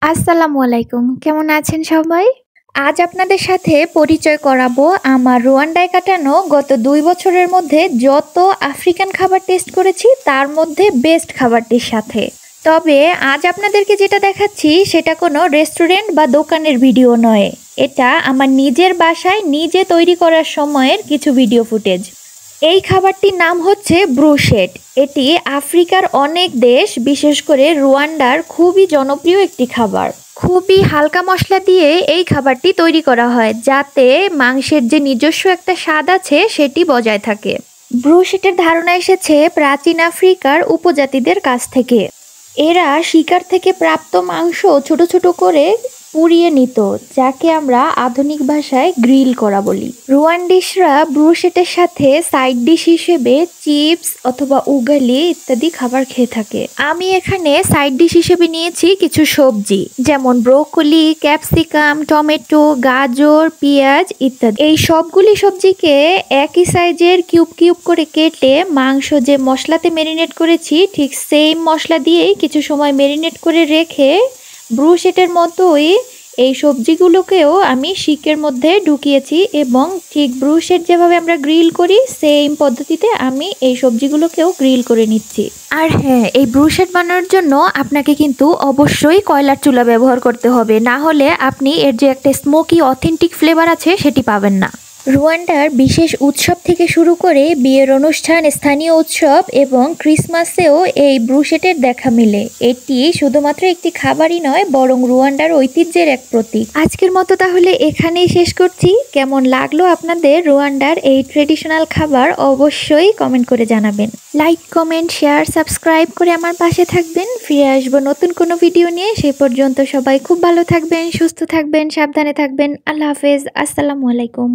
আসসালামু আলাইকুম। কেমন আছেন সবাই? আজ আপনাদের সাথে পরিচয় করাবো আমার রুয়ান্ডায় কাটানো গত ২ বছরের মধ্যে যত আফ্রিকান খাবার টেস্ট করেছি তার মধ্যে বেস্ট খাবারটির সাথে। তবে আজ আপনাদেরকে যেটা দেখাচ্ছি সেটা কোনো রেস্টুরেন্ট বা দোকানের ভিডিও নয়। এটা আমার নিজের বাসায় নিজে তৈরি করার সময়ের কিছু ভিডিও ফুটেজ। এই খাবারটির নাম হচ্ছে ব্রুশেট। এটি আফ্রিকার অনেক দেশ বিশেষ করে রুয়ান্ডার খুবই জনপ্রিয় একটি খাবার। খুবই হালকা মশলা দিয়ে এই খাবারটি তৈরি করা হয় যাতে মাংসের যে নিজস্ব একটা স্বাদ আছে সেটি বজায় থাকে। ব্রুশেটের ধারণা এসেছে প্রাচীন আফ্রিকার উপজাতিদের কাছ থেকে। এরা শিকার থেকে প্রাপ্ত মাংস ছোট ছোট করে পুড়িয়ে নিত, যাকে আমরা আধুনিক ভাষায় গ্রিল করা বলি। রুয়ান্ডিশরা ব্রুশেটের সাথে সাইড ডিশ হিসেবে চিপস অথবা উগালি ইত্যাদি খাবার খেয়ে থাকে। আমি এখানে সাইড ডিশ হিসেবে নিয়েছি কিছু সবজি, যেমন ব্রোকলি, ক্যাপসিকাম, টমেটো, গাজর, পেঁয়াজ ইত্যাদি। এই সবগুলি সবজিকে একই সাইজের কিউব কিউব করে কেটে মাংস যে মশলাতে মেরিনেট করেছি ঠিক সেম মশলা দিয়েই কিছু সময় মেরিনেট করে রেখে ব্রুশেটের মতোই এই সবজিগুলোকেও আমি শিকের মধ্যে ঢুকিয়েছি এবং ঠিক ব্রুশেট যেভাবে আমরা গ্রিল করি সেম পদ্ধতিতে আমি এই সবজিগুলোকেও গ্রিল করে নিচ্ছি। আর হ্যাঁ, এই ব্রুশেট বানানোর জন্য আপনাকে কিন্তু অবশ্যই কয়লার চুলা ব্যবহার করতে হবে, না হলে আপনি এর যে একটা স্মোকি অথেন্টিক ফ্লেভার আছে সেটি পাবেন না। রুয়ান্ডার বিশেষ উৎসব থেকে শুরু করে বিয়ের অনুষ্ঠান, স্থানীয় উৎসব এবং ক্রিসমাসেও এই ব্রুশেটের দেখা মিলে। এটি শুধুমাত্র একটি খাবারই নয় বরং রুয়ান্ডার ঐতিহ্যের এক প্রতীক। আজকের মতো তাহলে এখানেই শেষ করছি। কেমন লাগলো আপনাদের রুয়ান্ডার এই ট্রেডিশনাল খাবার অবশ্যই কমেন্ট করে জানাবেন। লাইক, কমেন্ট, শেয়ার, সাবস্ক্রাইব করে আমার পাশে থাকবেন। ফিরে আসবো নতুন কোনো ভিডিও নিয়ে। সেই পর্যন্ত সবাই খুব ভালো থাকবেন, সুস্থ থাকবেন, সাবধানে থাকবেন। আল্লাহ হাফেজ। আসসালামু আলাইকুম।